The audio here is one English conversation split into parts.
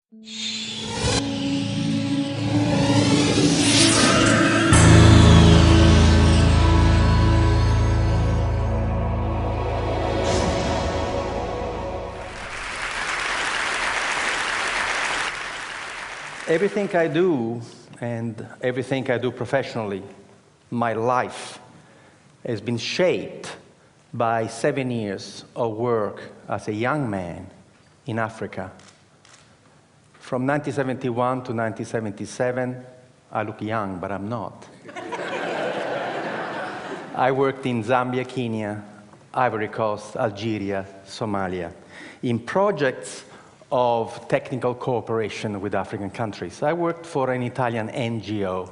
Everything I do, and everything I do professionally, my life, has been shaped by 7 years of work as a young man in Africa. From 1971 to 1977, I look young, but I'm not. I worked in Zambia, Kenya, Ivory Coast, Algeria, Somalia, in projects of technical cooperation with African countries. I worked for an Italian NGO.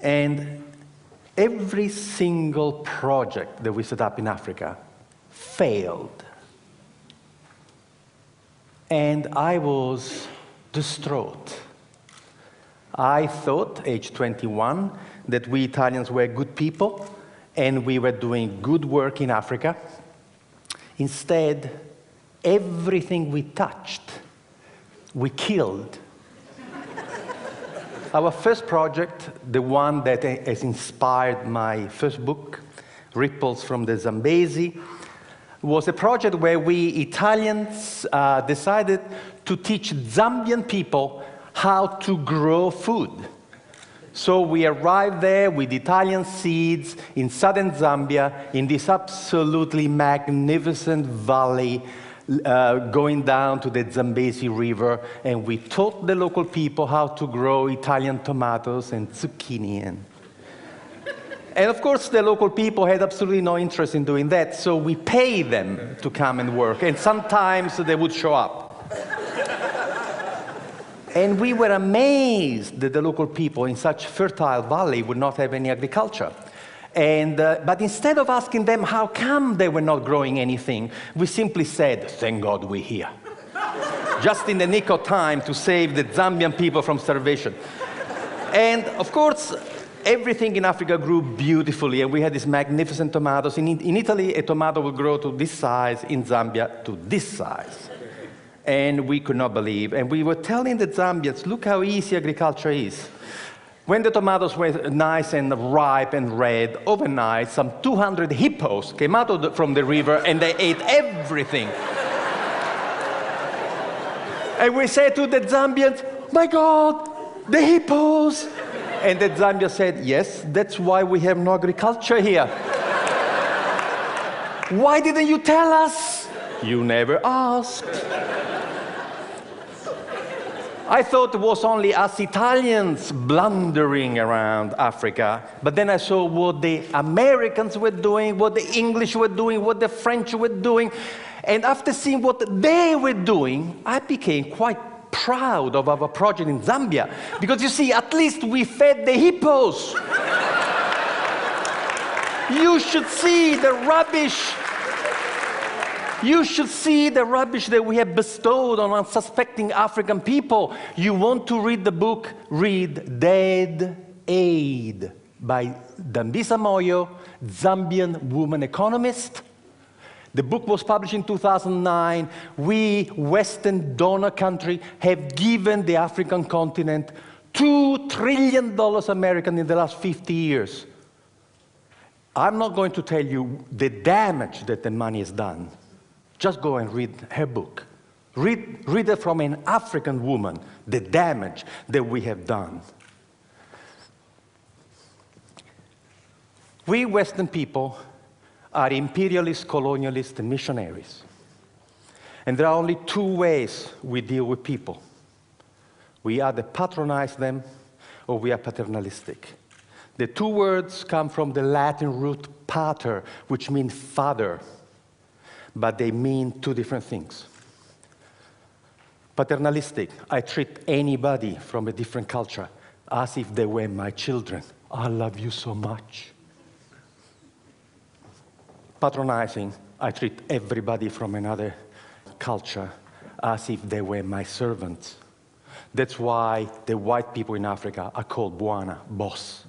And every single project that we set up in Africa failed. And I was distraught. I thought, age 21, that we Italians were good people and we were doing good work in Africa. Instead, everything we touched, we killed. Our first project, the one that has inspired my first book, Ripples from the Zambezi, was a project where we Italians decided to teach Zambian people how to grow food. So we arrived there with Italian seeds in southern Zambia, in this absolutely magnificent valley, going down to the Zambezi River, and we taught the local people how to grow Italian tomatoes and zucchini. And of course, the local people had absolutely no interest in doing that, so we paid them to come and work, and sometimes they would show up. And we were amazed that the local people in such fertile valley would not have any agriculture. But instead of asking them how come they were not growing anything, we simply said, thank God we're here. Just in the nick of time to save the Zambian people from starvation. And of course, everything in Africa grew beautifully, and we had these magnificent tomatoes. In Italy, a tomato would grow to this size, in Zambia, to this size. And we could not believe. And we were telling the Zambians, look how easy agriculture is. When the tomatoes were nice and ripe and red, overnight, some 200 hippos came out from the river and they ate everything. And we said to the Zambians, my God, the hippos! And the Zambians said, yes, that's why we have no agriculture here. Why didn't you tell us? You never asked. I thought it was only us Italians blundering around Africa, but then I saw what the Americans were doing, what the English were doing, what the French were doing, and after seeing what they were doing, I became quite proud of our project in Zambia, because you see, at least we fed the hippos. You should see the rubbish. You should see the rubbish that we have bestowed on unsuspecting African people. You want to read the book? Read Dead Aid by Dambisa Moyo, Zambian woman economist. The book was published in 2009. We, Western donor country, have given the African continent $2 trillion American in the last 50 years. I'm not going to tell you the damage that the money has done. Just go and read her book. Read it from an African woman, the damage that we have done. We Western people are imperialist, colonialist, and missionaries. And there are only two ways we deal with people. We either patronize them, or we are paternalistic. The two words come from the Latin root pater, which means father. But they mean two different things. Paternalistic, I treat anybody from a different culture as if they were my children. I love you so much. Patronizing, I treat everybody from another culture as if they were my servants. That's why the white people in Africa are called Bwana, boss.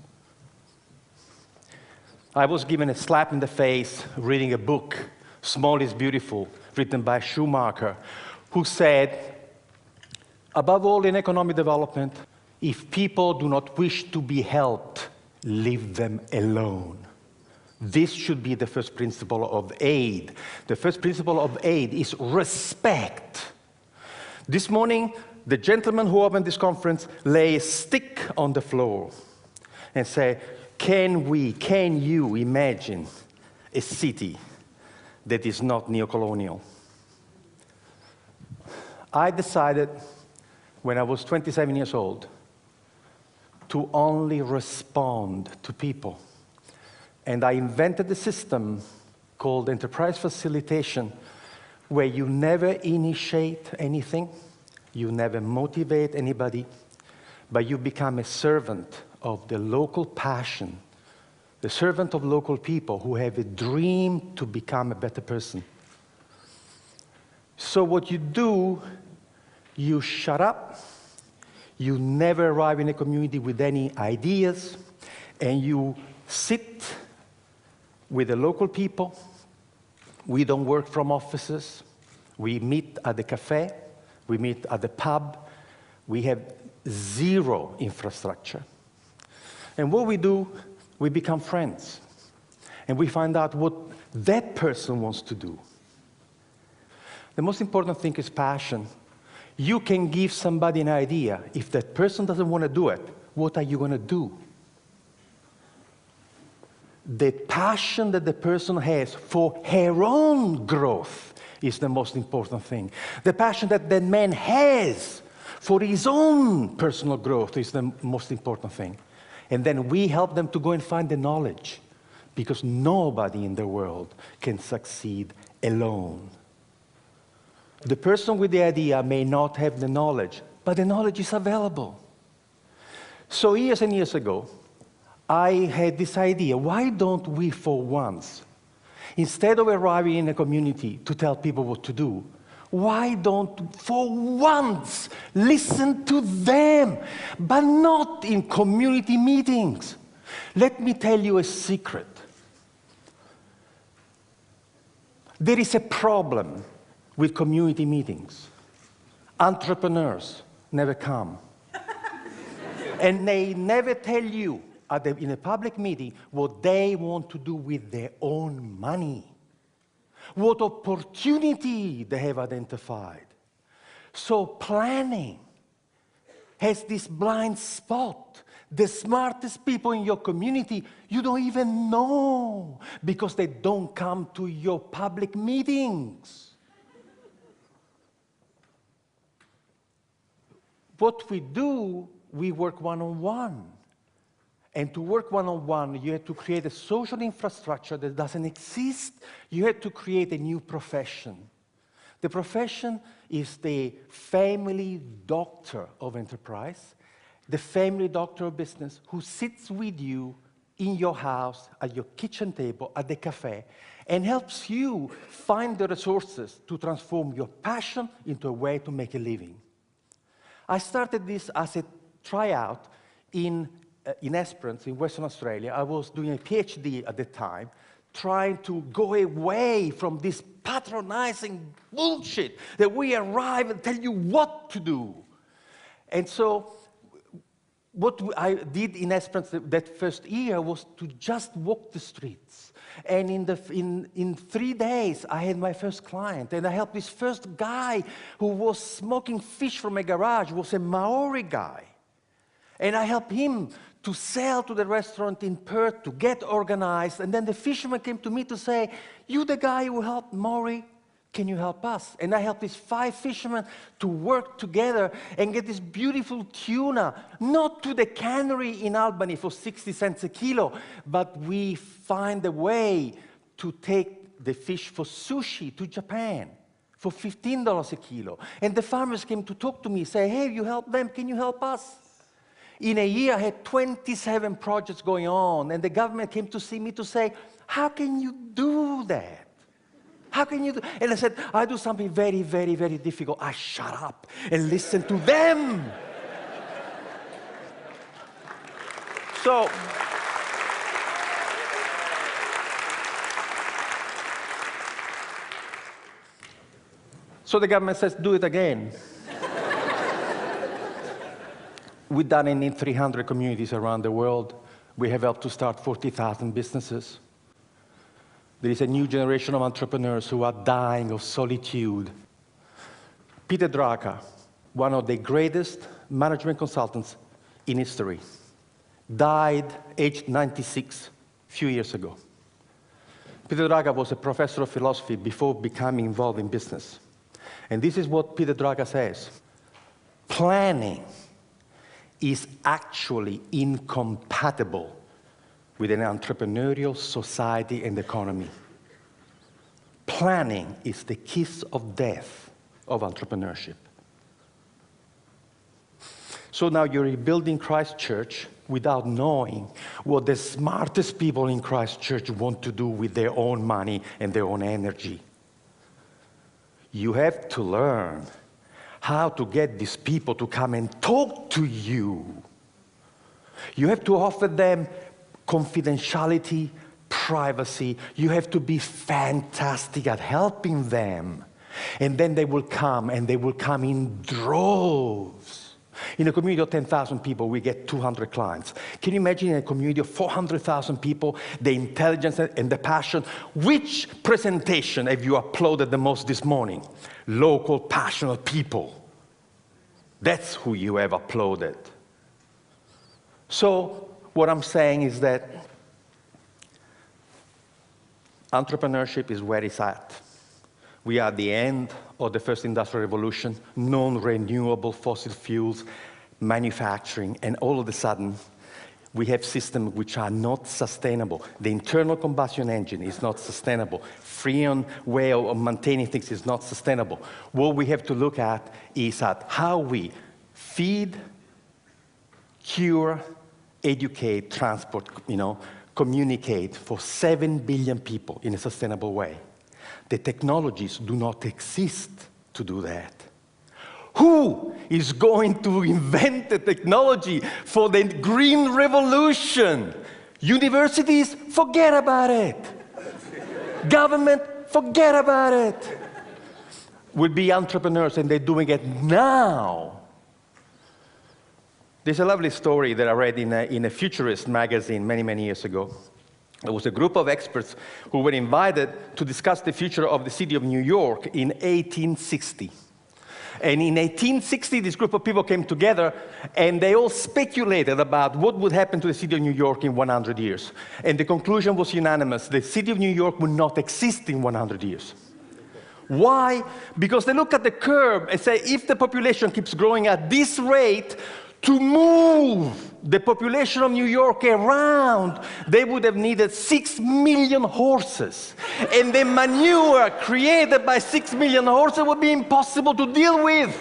I was given a slap in the face reading a book, Small is Beautiful, written by Schumacher, who said, Above all, in economic development, if people do not wish to be helped, leave them alone. This should be the first principle of aid. The first principle of aid is respect. This morning, the gentleman who opened this conference lay a stick on the floor and say, can you imagine a city that is not neocolonial? I decided when I was 27 years old to only respond to people. And I invented a system called enterprise facilitation, where you never initiate anything, you never motivate anybody, but you become a servant of the local passion, the servant of local people who have a dream to become a better person. So what you do, you shut up, you never arrive in a community with any ideas, and you sit with the local people. We don't work from offices. We meet at the cafe. We meet at the pub. We have zero infrastructure. And what we do, we become friends. And we find out what that person wants to do. The most important thing is passion. You can give somebody an idea. If that person doesn't want to do it, what are you going to do? The passion that the person has for her own growth is the most important thing. The passion that the man has for his own personal growth is the most important thing. And then we help them to go and find the knowledge, because nobody in the world can succeed alone. The person with the idea may not have the knowledge, but the knowledge is available. So years and years ago, I had this idea, why don't we for once, instead of arriving in a community to tell people what to do, why don't for once listen to them, but not in community meetings? Let me tell you a secret. There is a problem with community meetings. Entrepreneurs never come. And they never tell you in a public meeting what they want to do with their own money, what opportunity they have identified. So planning has this blind spot. The smartest people in your community, you don't even know, because they don't come to your public meetings. What we do, we work one-on-one. And to work one-on-one, you have to create a social infrastructure that doesn't exist. You have to create a new profession. The profession is the family doctor of enterprise, the family doctor of business, who sits with you in your house, at your kitchen table, at the cafe, and helps you find the resources to transform your passion into a way to make a living. I started this as a tryout in Esperance, in Western Australia. I was doing a PhD at the time, trying to go away from this patronizing bullshit that we arrive and tell you what to do. And so what I did in Esperance that first year was to just walk the streets. And in 3 days, I had my first client. And I helped this first guy who was smoking fish from a garage, was a Maori guy. And I helped him to sell to the restaurant in Perth, to get organized. And then the fisherman came to me to say, you the guy who helped Maori, can you help us? And I helped these 5 fishermen to work together and get this beautiful tuna, not to the cannery in Albany for 60 cents a kilo, but we find a way to take the fish for sushi to Japan for $15 a kilo. And the farmers came to talk to me, say, hey, you help them, can you help us? In a year, I had 27 projects going on, and the government came to see me to say, how can you do that? How can you do? And I said, I do something very, very, very difficult. I shut up and listen to them. So the government says, do it again. We've done it in 300 communities around the world. We have helped to start 40,000 businesses. There is a new generation of entrepreneurs who are dying of solitude. Peter Drucker, one of the greatest management consultants in history, died aged 96 a few years ago. Peter Drucker was a professor of philosophy before becoming involved in business. And this is what Peter Drucker says: planning is actually incompatible with an entrepreneurial society and economy. Planning is the kiss of death of entrepreneurship. So now you're rebuilding Christ Church without knowing what the smartest people in Christ Church want to do with their own money and their own energy. You have to learn how to get these people to come and talk to you. You have to offer them confidentiality, privacy. You have to be fantastic at helping them. And then they will come, and they will come in droves. In a community of 10,000 people, we get 200 clients. Can you imagine in a community of 400,000 people, the intelligence and the passion? Which presentation have you uploaded the most this morning? Local, passionate people. That's who you have uploaded. So what I'm saying is that entrepreneurship is where it's at. We are at the end of the first industrial revolution, non-renewable fossil fuels, manufacturing, and all of a sudden, we have systems which are not sustainable. The internal combustion engine is not sustainable. Freon way of maintaining things is not sustainable. What we have to look at is at how we feed, cure, educate, transport, communicate for 7 billion people in a sustainable way. The technologies do not exist to do that. Who is going to invent the technology for the green revolution? Universities, forget about it. Government, forget about it. Will be entrepreneurs, and they're doing it now. There's a lovely story that I read in a futurist magazine many, many years ago. There was a group of experts who were invited to discuss the future of the city of New York in 1860. And in 1860, this group of people came together, and they all speculated about what would happen to the city of New York in 100 years. And the conclusion was unanimous. The city of New York would not exist in 100 years. Why? Because they look at the curve and say, if the population keeps growing at this rate, to move the population of New York around, they would have needed 6 million horses. And the manure created by 6 million horses would be impossible to deal with.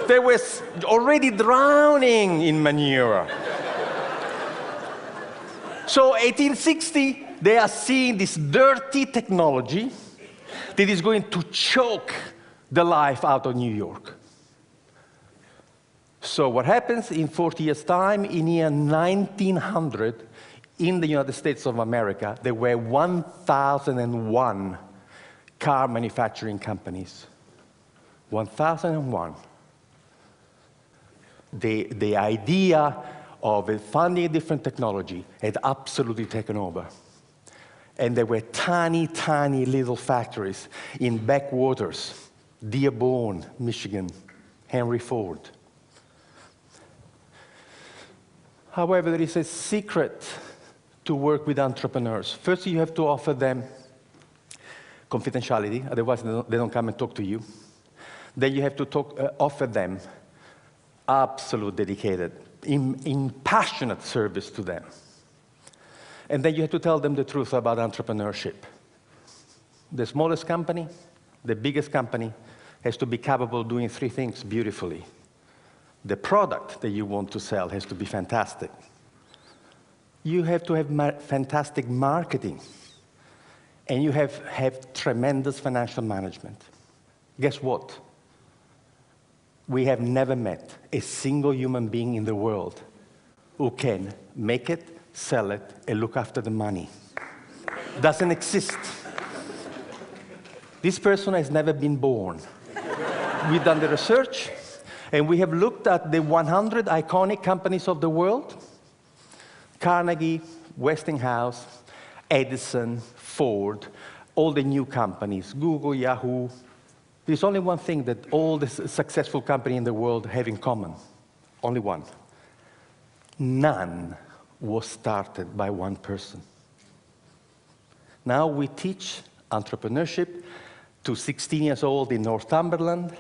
They were already drowning in manure. So 1860, they are seeing this dirty technology that is going to choke the life out of New York. So what happens in 40 years' time, in year 1900, in the United States of America, there were 1,001 car manufacturing companies. 1,001. The idea of funding a different technology had absolutely taken over. And there were tiny, tiny little factories in backwaters, Dearborn, Michigan, Henry Ford. However, there is a secret to work with entrepreneurs. First, you have to offer them confidentiality, otherwise they don't come and talk to you. Then you have to offer them absolute dedicated, passionate service to them. And then you have to tell them the truth about entrepreneurship. The smallest company, the biggest company, has to be capable of doing 3 things beautifully. The product that you want to sell has to be fantastic. You have to have fantastic marketing. And you have tremendous financial management. Guess what? We have never met a single human being in the world who can make it, sell it, and look after the money. Doesn't exist. This person has never been born. We've done the research. And we have looked at the 100 iconic companies of the world: Carnegie, Westinghouse, Edison, Ford, all the new companies, Google, Yahoo. There's only one thing that all the successful companies in the world have in common. Only one. None was started by one person. Now we teach entrepreneurship to 16 years old in Northumberland,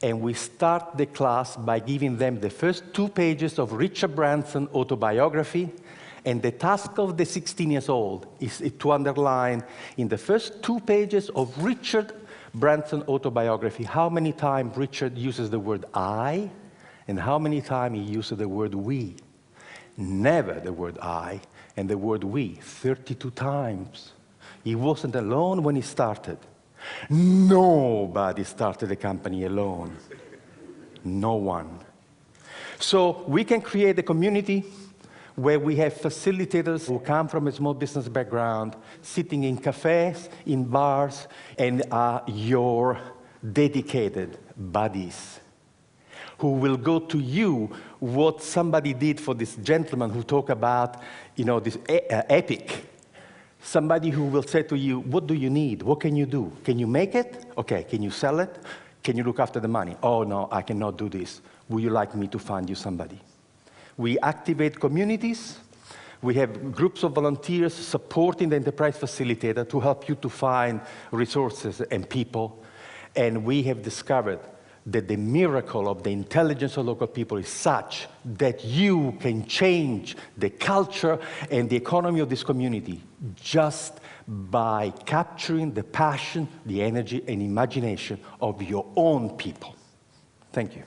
and we start the class by giving them the first 2 pages of Richard Branson's autobiography, and the task of the 16 years old is to underline in the first 2 pages of Richard Branson's autobiography how many times Richard uses the word I, and how many times he uses the word we. Never the word I and the word we, 32 times. He wasn't alone when he started. Nobody started a company alone. No one. So we can create a community where we have facilitators who come from a small business background, sitting in cafes, in bars, and are your dedicated buddies, who will go to you what somebody did for this gentleman who talked about, this epic. Somebody who will say to you, what do you need? What can you do? Can you make it? Okay, can you sell it? Can you look after the money? Oh, no, I cannot do this. Would you like me to find you somebody? We activate communities. We have groups of volunteers supporting the enterprise facilitator to help you to find resources and people. And we have discovered that the miracle of the intelligence of local people is such that you can change the culture and the economy of this community just by capturing the passion, the energy, and imagination of your own people. Thank you.